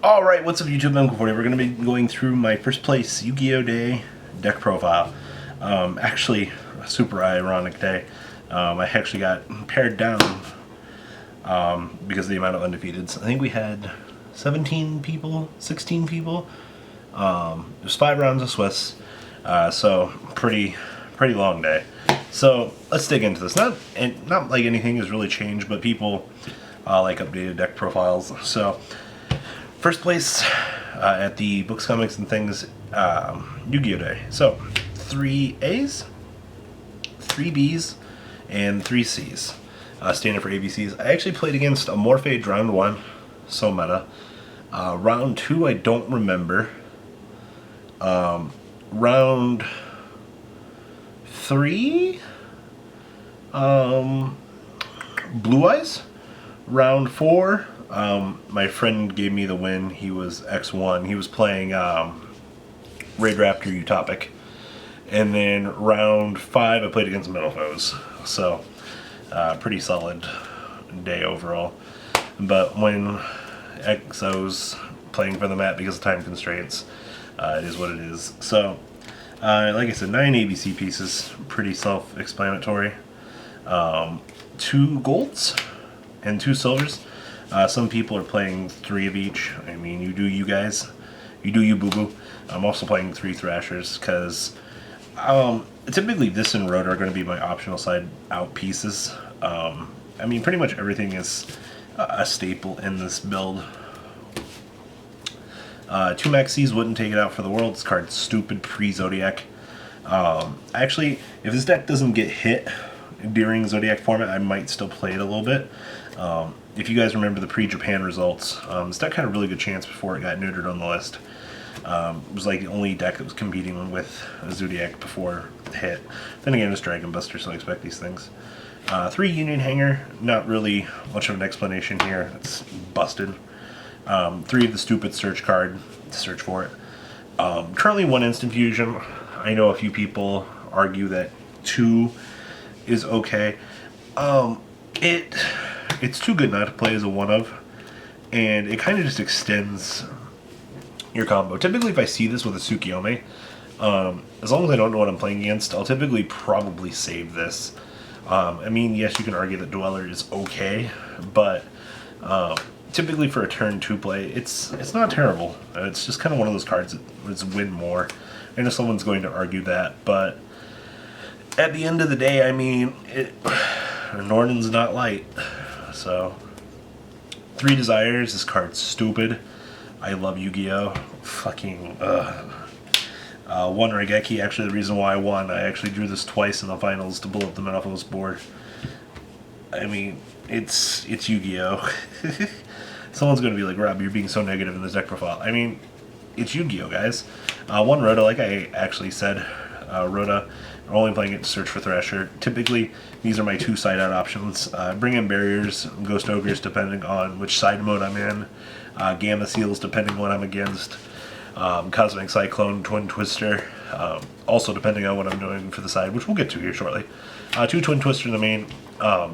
Alright, what's up YouTube, I'm Uncle40. We're going to be going through my first place Yu-Gi-Oh! Day deck profile. Actually, a super ironic day. I actually got pared down because of the amount of undefeateds. I think we had 17 people, 16 people. There's 5 rounds of Swiss, so pretty long day. So let's dig into this. Not like anything has really changed, but people like updated deck profiles. So first place at the Books, Comics, and Things Yu-Gi-Oh! Day. So 3 A's, 3 B's, and 3 C's. Standing for ABCs. I actually played against a Morphage round 1, so meta. Round 2 I don't remember. Round 3, Blue Eyes. Round 4, my friend gave me the win. He was X1. He was playing Raid Raptor Utopic. And then round 5, I played against Metal Foes. So, pretty solid day overall. But when XO's playing for the map because of time constraints, it is what it is. So, like I said, 9 ABC pieces. Pretty self-explanatory. 2 golds and 2 silvers. Some people are playing 3 of each. I mean, you do you guys. You do you boo-boo. I'm also playing 3 Thrashers because typically this and Rotor are going to be my optional side out pieces. I mean, pretty much everything is a staple in this build. 2 Maxis wouldn't take it out for the world. This card's stupid pre-Zoodiac. Actually, if this deck doesn't get hit during Zoodiac format, I might still play it a little bit. If you guys remember the pre-Japan results, this deck had a really good chance before it got neutered on the list. It was like the only deck that was competing with Zoodiac before it hit. Then again, it's Dragon Buster, so I expect these things. 3 Union Hanger, not really much of an explanation here. It's busted. 3 of the stupid search card, search for it. Currently 1 Instant Fusion. I know a few people argue that 2 is okay. It's too good not to play as a 1-of, and it kind of just extends your combo. Typically, if I see this with a Tsukiyomi, as long as I don't know what I'm playing against, I'll typically probably save this. I mean, yes, you can argue that Dweller is okay, but typically for a turn 2 play, it's not terrible. It's just kind of one of those cards that's win more. I know someone's going to argue that, but at the end of the day, I mean, Norden's not light. So, 3 Desires, this card's stupid. I love Yu-Gi-Oh! Fucking, 1 Raigeki, actually the reason why I won. I actually drew this twice in the finals to blow up the Metal board. I mean, it's Yu-Gi-Oh! Someone's going to be like, Rob, you're being so negative in this deck profile. I mean, it's Yu-Gi-Oh, guys. 1 Rhoda, like I actually said, Rhoda, I'm only playing it to search for Thrasher. Typically, these are my 2 side-out options. Bring in Barriers, Ghost Ogres, depending on which side mode I'm in. Gamma Seals, depending on what I'm against. Cosmic Cyclone, Twin Twister, also depending on what I'm doing for the side, which we'll get to here shortly. 2 Twin Twister in the main.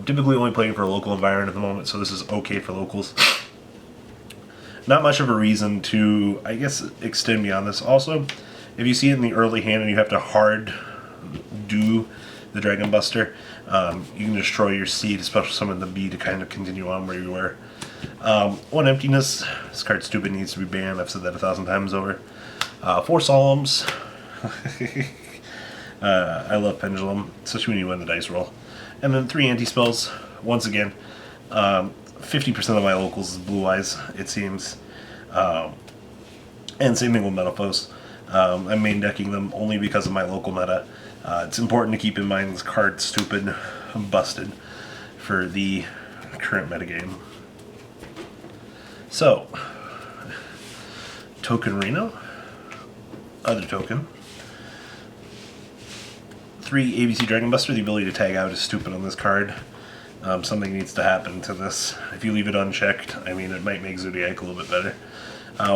Typically only playing for a local environment at the moment, so this is okay for locals. Not much of a reason to, I guess, extend beyond this. Also, if you see it in the early hand and you have to hard do the Dragon Buster, you can destroy your seed, especially summon the B to kind of continue on where you were. 1 Emptiness, this card stupid, needs to be banned. I've said that 1,000 times over. 4 Solemns. I love Pendulum, especially when you win the dice roll. And then 3 Anti-Spells. Once again, 50% of my locals is Blue Eyes, it seems. And same thing with Metal Foes. I'm main decking them only because of my local meta. It's important to keep in mind this card's stupid, busted for the current metagame. So, Token Reno, other token. 3 ABC Dragon Buster, the ability to tag out is stupid on this card. Something needs to happen to this. If you leave it unchecked, I mean, it might make Zoodiac a little bit better.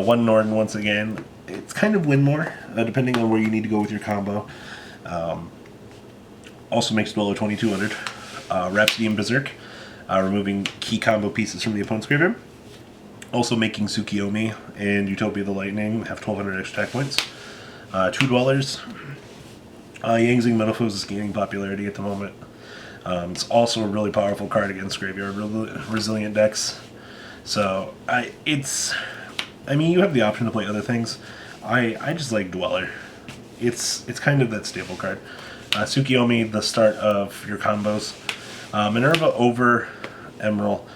1 Norden, once again, it's kind of win more, depending on where you need to go with your combo. Also makes Dweller 2200. Rhapsody and Berserk, removing key combo pieces from the opponent's graveyard. Also making Tsukiyomi and Utopia the Lightning have 1,200 extra attack points. 2 Dwellers. Yangzing Metalfoes is gaining popularity at the moment. It's also a really powerful card against graveyard resilient decks. So I mean, you have the option to play other things. I just like Dweller. It's kind of that staple card. Tsukiyomi, the start of your combos. Minerva over Emerald.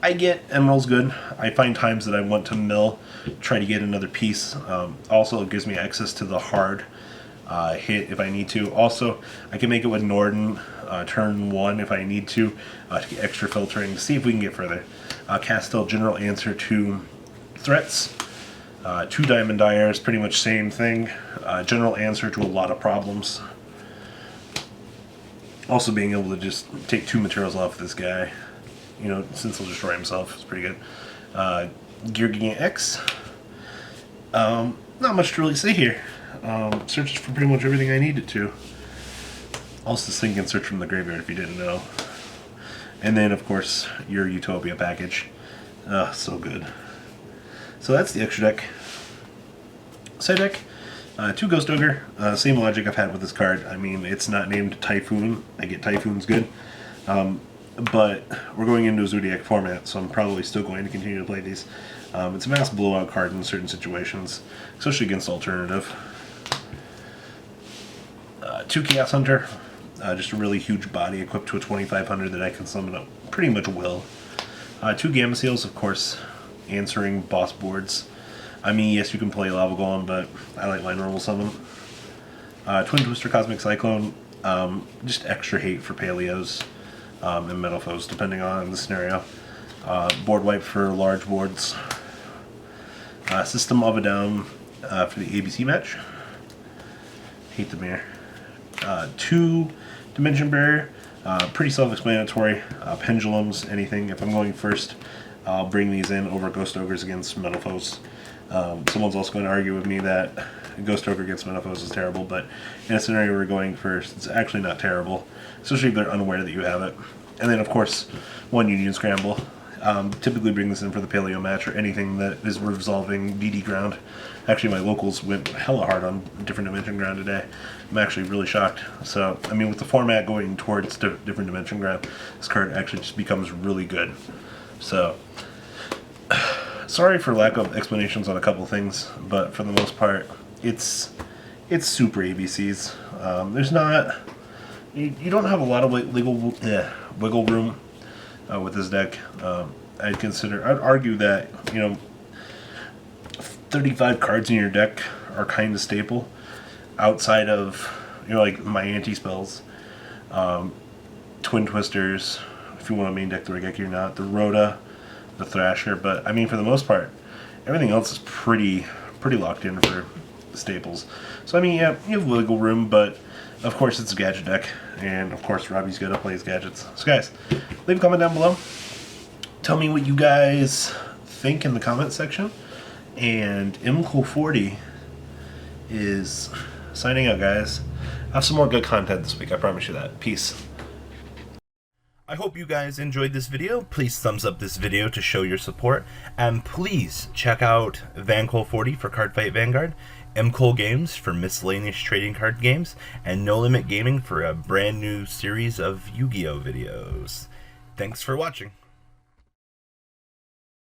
I get Emerald's good. I find times that I want to mill, try to get another piece. Also, it gives me access to the hard hit if I need to. Also, I can make it with Norden turn 1 if I need to get extra filtering to see if we can get further. Castel, general answer to threats. 2 Diamond Dyers, pretty much same thing. General answer to a lot of problems. Also being able to just take 2 materials off this guy, you know, since he'll destroy himself, it's pretty good. Gear Gigant X. Not much to really say here. Searched for pretty much everything I needed to. Also, this thing can search from the graveyard if you didn't know. And then, of course, your Utopia package. So good. So that's the extra deck. Side deck. 2 Ghost Ogre. Same logic I've had with this card. I mean, it's not named Typhoon. I get Typhoon's good. But we're going into a Zoodiac format, so I'm probably still going to continue to play these. It's a mass blowout card in certain situations, especially against alternative. 2 Chaos Hunter. Just a really huge body equipped to a 2500 that I can summon up pretty much will. 2 Gamma Seals, of course, answering boss boards. I mean, yes, you can play Lava Golem, but I like my normal summon. Twin Twister Cosmic Cyclone, just extra hate for Paleos and Metalfoes, depending on the scenario. Board wipe for large boards. System of a Down for the ABC match. Hate the mirror. 2 Dimension Barrier, pretty self-explanatory. Pendulums, anything. If I'm going first, I'll bring these in over Ghost Ogres against Metalfoes. Someone's also going to argue with me that Ghost Ogre against Metalfoes is terrible, but in a scenario where we're going first, it's actually not terrible, especially if they're unaware that you have it. And then, of course, 1 Union Scramble. Typically bring this in for the Paleo match or anything that is resolving DD ground. Actually, my locals went hella hard on different dimension ground today. I'm actually really shocked. So, I mean, with the format going towards different dimension ground, this card actually just becomes really good. So, sorry for lack of explanations on a couple things, but for the most part, it's super ABCs. There's not... You don't have a lot of wiggle room with this deck. I'd argue that, you know, 35 cards in your deck are kind of staple outside of, you know, like my anti-spells, Twin Twisters, if you want to main deck the Regeki or not, the Rhoda, the Thrasher, but I mean, for the most part, everything else is pretty locked in for staples. So I mean, yeah, you have wiggle room, but of course it's a gadget deck, and of course Robbie's got to play his gadgets. So guys, leave a comment down below. Tell me what you guys think in the comment section. And MCool40 is signing out, guys. I have some more good content this week, I promise you that. Peace. I hope you guys enjoyed this video. Please thumbs up this video to show your support. And please check out VanCole40 for Cardfight Vanguard, MCole Games for miscellaneous trading card games, and No Limit Gaming for a brand new series of Yu-Gi-Oh videos. Thanks for watching.